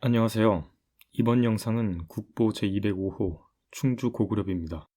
안녕하세요. 이번 영상은 국보 제205호 충주 고구렵입니다.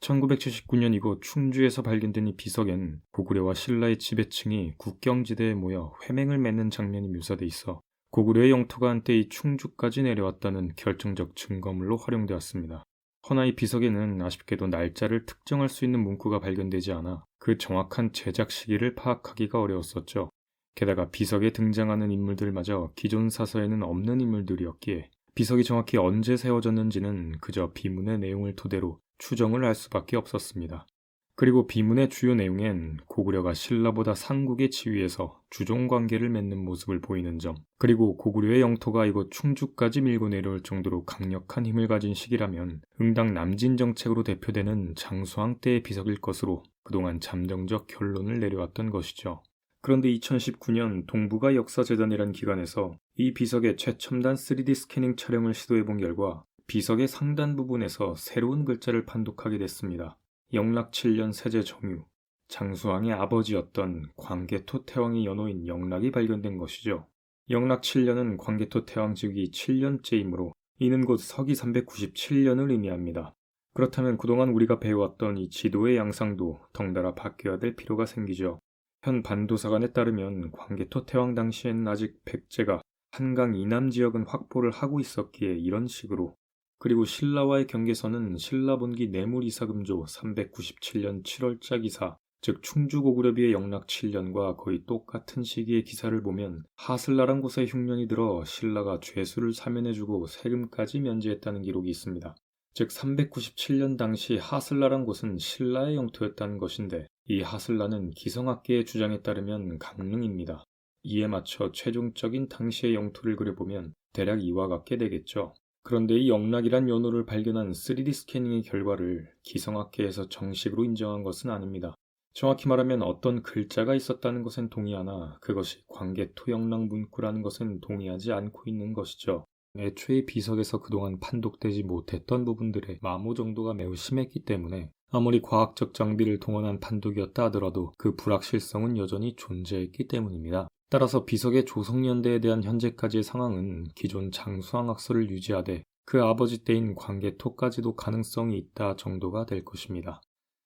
1979년 이곳 충주에서 발견된 이 비석엔 고구려와 신라의 지배층이 국경지대에 모여 회맹을 맺는 장면이 묘사돼 있어 고구려의 영토가 한때 이 충주까지 내려왔다는 결정적 증거물로 활용되었습니다. 허나 이 비석에는 아쉽게도 날짜를 특정할 수 있는 문구가 발견되지 않아 그 정확한 제작 시기를 파악하기가 어려웠었죠. 게다가 비석에 등장하는 인물들마저 기존 사서에는 없는 인물들이었기에 비석이 정확히 언제 세워졌는지는 그저 비문의 내용을 토대로 추정을 할 수밖에 없었습니다. 그리고 비문의 주요 내용엔 고구려가 신라보다 삼국의 지위에서 주종 관계를 맺는 모습을 보이는 점, 그리고 고구려의 영토가 이곳 충주까지 밀고 내려올 정도로 강력한 힘을 가진 시기라면 응당 남진 정책으로 대표되는 장수왕 때의 비석일 것으로 그동안 잠정적 결론을 내려왔던 것이죠. 그런데 2019년 동북아 역사재단이란 기관에서 이 비석의 최첨단 3D 스캐닝 촬영을 시도해본 결과 비석의 상단 부분에서 새로운 글자를 판독하게 됐습니다. 영락 7년 세제 정유, 장수왕의 아버지였던 광개토 태왕의 연호인 영락이 발견된 것이죠. 영락 7년은 광개토 태왕 즉위 7년째이므로 이는 곧 서기 397년을 의미합니다. 그렇다면 그동안 우리가 배워왔던 이 지도의 양상도 덩달아 바뀌어야 될 필요가 생기죠. 현 반도사관에 따르면 광개토 태왕 당시에는 아직 백제가 한강 이남 지역은 확보를 하고 있었기에 이런 식으로, 그리고 신라와의 경계선은 신라본기 뇌물이사금조 397년 7월자 기사, 즉 충주고구려비의 영락 7년과 거의 똑같은 시기의 기사를 보면 하슬라란 곳에 흉년이 들어 신라가 죄수를 사면해주고 세금까지 면제했다는 기록이 있습니다. 즉 397년 당시 하슬라란 곳은 신라의 영토였다는 것인데 이 하슬라는 기성학계의 주장에 따르면 강릉입니다. 이에 맞춰 최종적인 당시의 영토를 그려보면 대략 이와 같게 되겠죠. 그런데 이 영락이란 연호를 발견한 3D 스캐닝의 결과를 기성학계에서 정식으로 인정한 것은 아닙니다. 정확히 말하면 어떤 글자가 있었다는 것엔 동의하나 그것이 광개토 영락 문구라는 것은 동의하지 않고 있는 것이죠. 애초에 비석에서 그동안 판독되지 못했던 부분들의 마모 정도가 매우 심했기 때문에 아무리 과학적 장비를 동원한 판독이었다 하더라도 그 불확실성은 여전히 존재했기 때문입니다. 따라서 비석의 조성년대에 대한 현재까지의 상황은 기존 장수왕 학설을 유지하되 그 아버지 때인 광개토까지도 가능성이 있다 정도가 될 것입니다.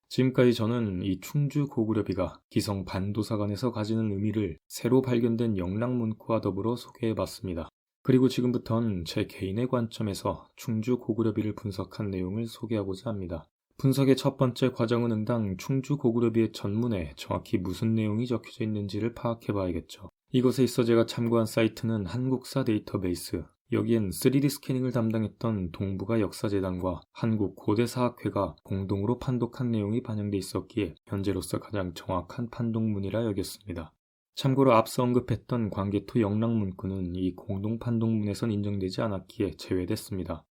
지금까지 저는 이 충주 고구려비가 기성 반도사관에서 가지는 의미를 새로 발견된 영락 문구와 더불어 소개해봤습니다. 그리고 지금부턴 제 개인의 관점에서 충주 고구려비를 분석한 내용을 소개하고자 합니다. 분석의 첫 번째 과정은 응당 충주 고구려비의 전문에 정확히 무슨 내용이 적혀져 있는지를 파악해봐야겠죠. 이것에 있어 제가 참고한 사이트는 한국사 데이터베이스, 여기엔 3D 스캐닝을 담당했던 동북아 역사재단과 한국고대사학회가 공동으로 판독한 내용이 반영돼 있었기에 현재로서 가장 정확한 판독문이라 여겼습니다. 참고로 앞서 언급했던 광개토 영락 문구는 이 공동 판독문에선 인정되지 않았기에 제외됐습니다.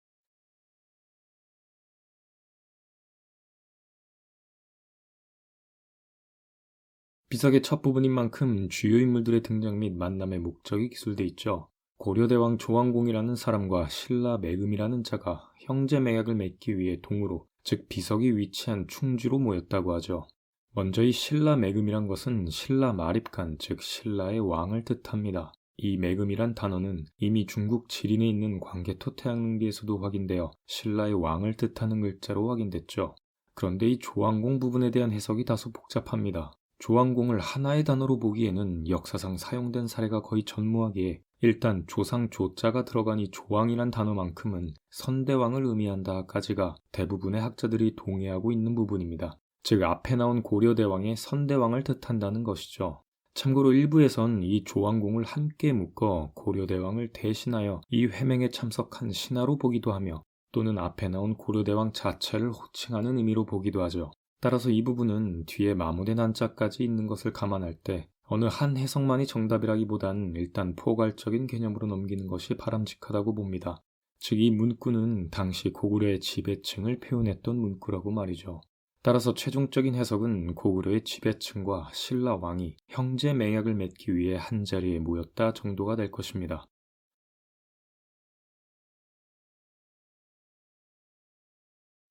비석의 첫 부분인 만큼 주요 인물들의 등장 및 만남의 목적이 기술돼 있죠. 고려대왕 조왕공이라는 사람과 신라 매금이라는 자가 형제 매약을 맺기 위해 동으로, 즉 비석이 위치한 충주로 모였다고 하죠. 먼저 이 신라 매금이란 것은 신라 마립간, 즉 신라의 왕을 뜻합니다. 이 매금이란 단어는 이미 중국 지린에 있는 광개토 태양릉비에서도 확인되어 신라의 왕을 뜻하는 글자로 확인됐죠. 그런데 이 조왕공 부분에 대한 해석이 다소 복잡합니다. 조왕공을 하나의 단어로 보기에는 역사상 사용된 사례가 거의 전무하기에 일단 조상 조자가 들어간 이 조왕이란 단어만큼은 선대왕을 의미한다까지가 대부분의 학자들이 동의하고 있는 부분입니다. 즉 앞에 나온 고려대왕의 선대왕을 뜻한다는 것이죠. 참고로 일부에선 이 조왕공을 함께 묶어 고려대왕을 대신하여 이 회맹에 참석한 신하로 보기도 하며 또는 앞에 나온 고려대왕 자체를 호칭하는 의미로 보기도 하죠. 따라서 이 부분은 뒤에 마모된 한자까지 있는 것을 감안할 때 어느 한 해석만이 정답이라기보단 일단 포괄적인 개념으로 넘기는 것이 바람직하다고 봅니다. 즉 이 문구는 당시 고구려의 지배층을 표현했던 문구라고 말이죠. 따라서 최종적인 해석은 고구려의 지배층과 신라 왕이 형제 맹약을 맺기 위해 한자리에 모였다 정도가 될 것입니다.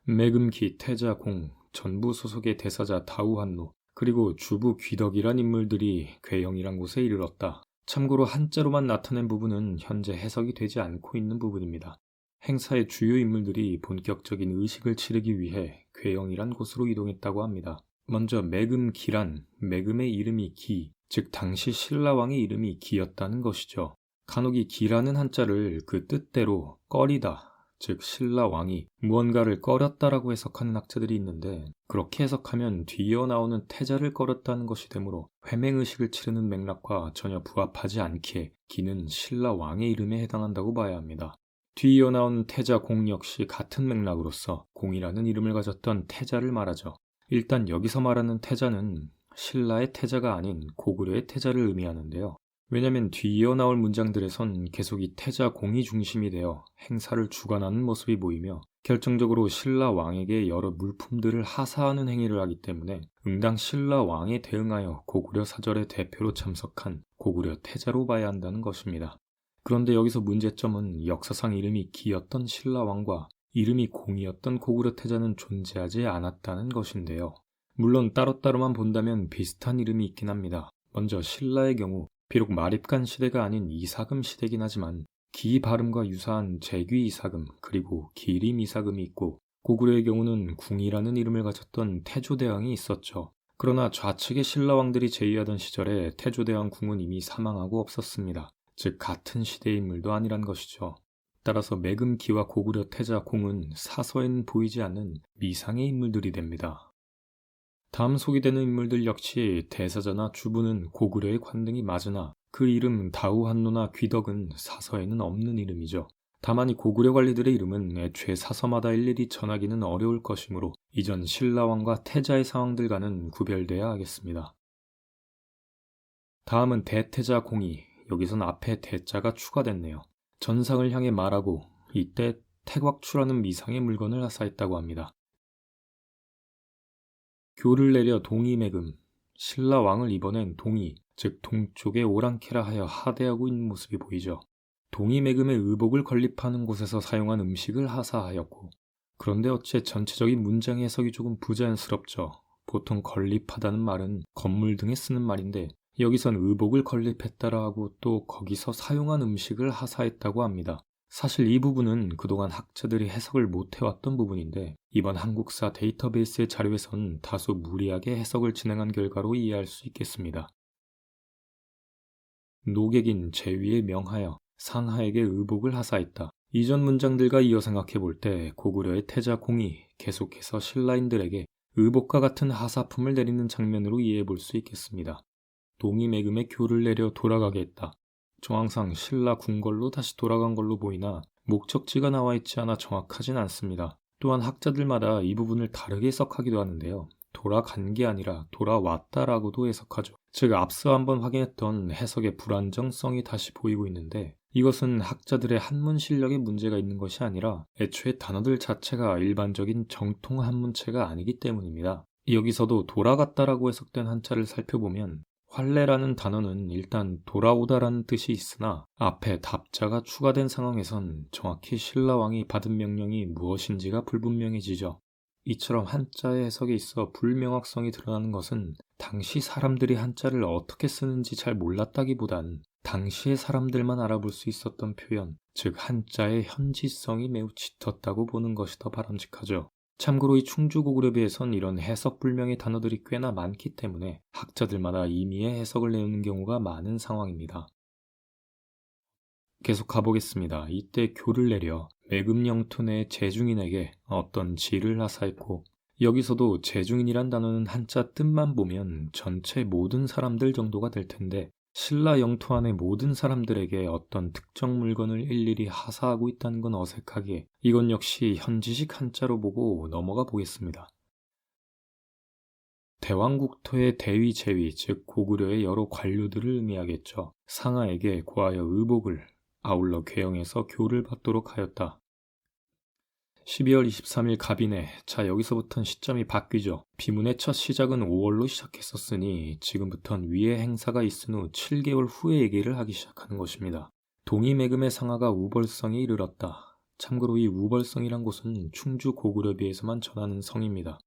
매금기, 태자공, 전부 소속의 대사자 다우한노, 그리고 주부 귀덕이란 인물들이 괴형이란 곳에 이르렀다. 참고로 한자로만 나타낸 부분은 현재 해석이 되지 않고 있는 부분입니다. 행사의 주요 인물들이 본격적인 의식을 치르기 위해 괴영이란 곳으로 이동했다고 합니다. 먼저 매금기란, 매금의 이름이 기, 즉 당시 신라왕의 이름이 기였다는 것이죠. 간혹 이 기라는 한자를 그 뜻대로 꺼리다, 즉 신라왕이 무언가를 꺼렸다라고 해석하는 학자들이 있는데, 그렇게 해석하면 뒤이어 나오는 태자를 꺼렸다는 것이 되므로 회맹의식을 치르는 맥락과 전혀 부합하지 않기에 기는 신라왕의 이름에 해당한다고 봐야 합니다. 뒤이어 나온 태자 공 역시 같은 맥락으로서 공이라는 이름을 가졌던 태자를 말하죠. 일단 여기서 말하는 태자는 신라의 태자가 아닌 고구려의 태자를 의미하는데요. 왜냐면 뒤이어 나올 문장들에선 계속 이 태자 공이 중심이 되어 행사를 주관하는 모습이 보이며 결정적으로 신라 왕에게 여러 물품들을 하사하는 행위를 하기 때문에 응당 신라 왕에 대응하여 고구려 사절의 대표로 참석한 고구려 태자로 봐야 한다는 것입니다. 그런데 여기서 문제점은 역사상 이름이 기였던 신라 왕과 이름이 공이었던 고구려 태자는 존재하지 않았다는 것인데요. 물론 따로따로만 본다면 비슷한 이름이 있긴 합니다. 먼저 신라의 경우 비록 마립간 시대가 아닌 이사금 시대긴 하지만 기 발음과 유사한 재귀 이사금 그리고 기림 이사금이 있고, 고구려의 경우는 궁이라는 이름을 가졌던 태조대왕이 있었죠. 그러나 좌측의 신라왕들이 제위하던 시절에 태조대왕 궁은 이미 사망하고 없었습니다. 즉 같은 시대의 인물도 아니란 것이죠. 따라서 매금기와 고구려 태자 공은 사서에는 보이지 않는 미상의 인물들이 됩니다. 다음 소개되는 인물들 역시 대사자나 주부는 고구려의 관등이 맞으나 그 이름 다우한노나 귀덕은 사서에는 없는 이름이죠. 다만 이 고구려 관리들의 이름은 애초에 사서마다 일일이 전하기는 어려울 것이므로 이전 신라왕과 태자의 상황들과는 구별돼야 하겠습니다. 다음은 대태자 공이, 여기선 앞에 대자가 추가됐네요. 전상을 향해 말하고 이때 태곽추라는 미상의 물건을 하사했다고 합니다. 교를 내려 동이매금, 신라 왕을 이번엔 동이, 즉 동쪽에 오랑캐라 하여 하대하고 있는 모습이 보이죠. 동이매금의 의복을 건립하는 곳에서 사용한 음식을 하사하였고, 그런데 어째 전체적인 문장의 해석이 조금 부자연스럽죠. 보통 건립하다는 말은 건물 등에 쓰는 말인데 여기선 의복을 건립했다라 하고 또 거기서 사용한 음식을 하사했다고 합니다. 사실 이 부분은 그동안 학자들이 해석을 못해왔던 부분인데 이번 한국사 데이터베이스의 자료에선 다소 무리하게 해석을 진행한 결과로 이해할 수 있겠습니다. 노객인 제위에 명하여 상하에게 의복을 하사했다. 이전 문장들과 이어 생각해 볼 때 고구려의 태자 공이 계속해서 신라인들에게 의복과 같은 하사품을 내리는 장면으로 이해해 볼 수 있겠습니다. 동이매금의 교를 내려 돌아가게 했다. 정황상 신라 궁궐로 다시 돌아간 걸로 보이나 목적지가 나와 있지 않아 정확하진 않습니다. 또한 학자들마다 이 부분을 다르게 해석하기도 하는데요. 돌아간 게 아니라 돌아왔다라고도 해석하죠. 즉 앞서 한번 확인했던 해석의 불안정성이 다시 보이고 있는데 이것은 학자들의 한문 실력에 문제가 있는 것이 아니라 애초에 단어들 자체가 일반적인 정통 한문체가 아니기 때문입니다. 여기서도 돌아갔다라고 해석된 한자를 살펴보면 활례라는 단어는 일단 돌아오다라는 뜻이 있으나 앞에 답자가 추가된 상황에선 정확히 신라왕이 받은 명령이 무엇인지가 불분명해지죠. 이처럼 한자의 해석에 있어 불명확성이 드러나는 것은 당시 사람들이 한자를 어떻게 쓰는지 잘 몰랐다기보단 당시의 사람들만 알아볼 수 있었던 표현, 즉 한자의 현지성이 매우 짙었다고 보는 것이 더 바람직하죠. 참고로 이 충주고구려비에선 이런 해석 불명의 단어들이 꽤나 많기 때문에 학자들마다 임의의 해석을 내는 경우가 많은 상황입니다. 계속 가보겠습니다. 이때 교를 내려 매금 영토 내 제중인에게 어떤 지를 하사했고, 여기서도 제중인이란 단어는 한자 뜻만 보면 전체 모든 사람들 정도가 될 텐데 신라 영토 안의 모든 사람들에게 어떤 특정 물건을 일일이 하사하고 있다는 건 어색하기에 이건 역시 현지식 한자로 보고 넘어가 보겠습니다. 대왕국토의 대위 제위, 즉 고구려의 여러 관료들을 의미하겠죠. 상하에게 고하여 의복을, 아울러 괴영에서 교를 받도록 하였다. 12월 23일 갑인에, 자 여기서부터는 시점이 바뀌죠. 비문의 첫 시작은 5월로 시작했었으니 지금부터는 위의 행사가 있은 후 7개월 후에 얘기를 하기 시작하는 것입니다. 동이매금의 상하가 우벌성에 이르렀다. 참고로 이 우벌성이란 곳은 충주 고구려비에서만 전하는 성입니다.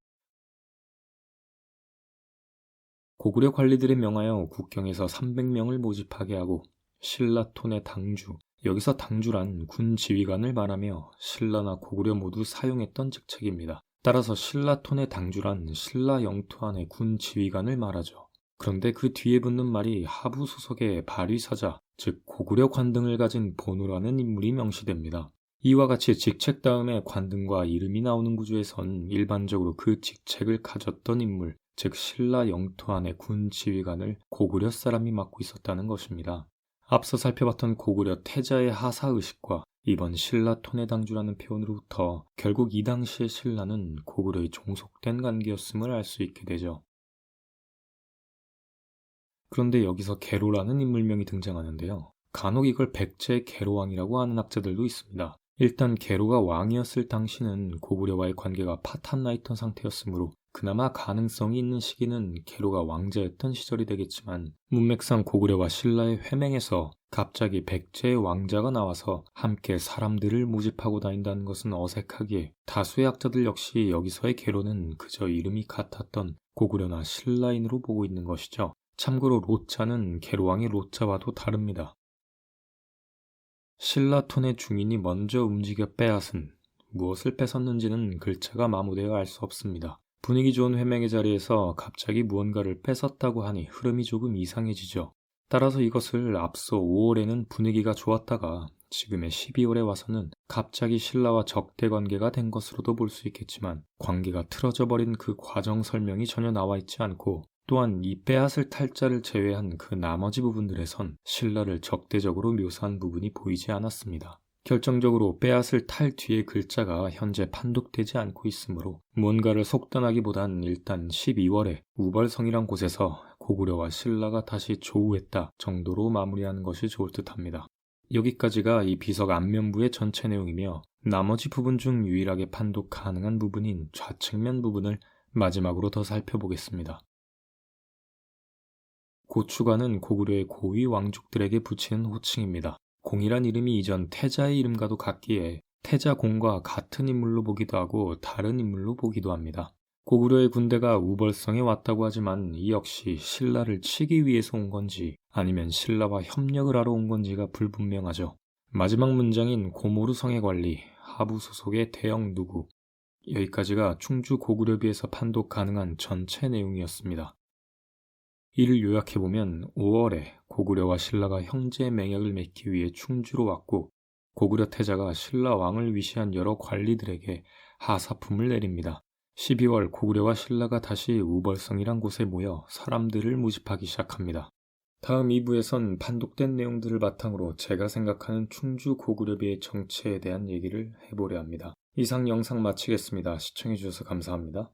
고구려 관리들에 명하여 국경에서 300명을 모집하게 하고 신라톤의 당주. 여기서 당주란 군 지휘관을 말하며 신라나 고구려 모두 사용했던 직책입니다. 따라서 신라톤의 당주란 신라 영토 안의 군 지휘관을 말하죠. 그런데 그 뒤에 붙는 말이 하부 소속의 발휘사자, 즉 고구려 관등을 가진 본우라는 인물이 명시됩니다. 이와 같이 직책 다음에 관등과 이름이 나오는 구조에선 일반적으로 그 직책을 가졌던 인물, 즉 신라 영토 안의 군 지휘관을 고구려 사람이 맡고 있었다는 것입니다. 앞서 살펴봤던 고구려 태자의 하사의식과 이번 신라톤의 당주라는 표현으로부터 결국 이 당시의 신라는 고구려의 종속된 관계였음을 알 수 있게 되죠. 그런데 여기서 계로라는 인물명이 등장하는데요. 간혹 이걸 백제 계로왕이라고 하는 학자들도 있습니다. 일단 계로가 왕이었을 당시는 고구려와의 관계가 파탄나 있던 상태였으므로 그나마 가능성이 있는 시기는 계로가 왕자였던 시절이 되겠지만 문맥상 고구려와 신라의 회맹에서 갑자기 백제의 왕자가 나와서 함께 사람들을 모집하고 다닌다는 것은 어색하기에 다수의 학자들 역시 여기서의 계로는 그저 이름이 같았던 고구려나 신라인으로 보고 있는 것이죠. 참고로 로자는 계로왕의 로자와도 다릅니다. 신라톤의 중인이 먼저 움직여 빼앗은, 무엇을 뺏었는지는 글자가 마모되어 알 수 없습니다. 분위기 좋은 회맹의 자리에서 갑자기 무언가를 뺏었다고 하니 흐름이 조금 이상해지죠. 따라서 이것을 앞서 5월에는 분위기가 좋았다가 지금의 12월에 와서는 갑자기 신라와 적대 관계가 된 것으로도 볼 수 있겠지만 관계가 틀어져 버린 그 과정 설명이 전혀 나와 있지 않고 또한 이 빼앗을 탈자를 제외한 그 나머지 부분들에선 신라를 적대적으로 묘사한 부분이 보이지 않았습니다. 결정적으로 빼앗을 탈 뒤의 글자가 현재 판독되지 않고 있으므로 무언가를 속단하기보단 일단 12월에 우벌성이란 곳에서 고구려와 신라가 다시 조우했다 정도로 마무리하는 것이 좋을 듯합니다. 여기까지가 이 비석 앞면부의 전체 내용이며 나머지 부분 중 유일하게 판독 가능한 부분인 좌측면 부분을 마지막으로 더 살펴보겠습니다. 고추관은 고구려의 고위 왕족들에게 붙이는 호칭입니다. 공이란 이름이 이전 태자의 이름과도 같기에 태자공과 같은 인물로 보기도 하고 다른 인물로 보기도 합니다. 고구려의 군대가 우벌성에 왔다고 하지만 이 역시 신라를 치기 위해서 온 건지 아니면 신라와 협력을 하러 온 건지가 불분명하죠. 마지막 문장인 고모르성의 관리, 하부 소속의 대영 누구. 여기까지가 충주 고구려비에서 판독 가능한 전체 내용이었습니다. 이를 요약해보면 5월에 고구려와 신라가 형제 맹약을 맺기 위해 충주로 왔고 고구려 태자가 신라 왕을 위시한 여러 관리들에게 하사품을 내립니다. 12월 고구려와 신라가 다시 우벌성이란 곳에 모여 사람들을 모집하기 시작합니다. 다음 2부에선 판독된 내용들을 바탕으로 제가 생각하는 충주 고구려비의 정체에 대한 얘기를 해보려 합니다. 이상 영상 마치겠습니다. 시청해주셔서 감사합니다.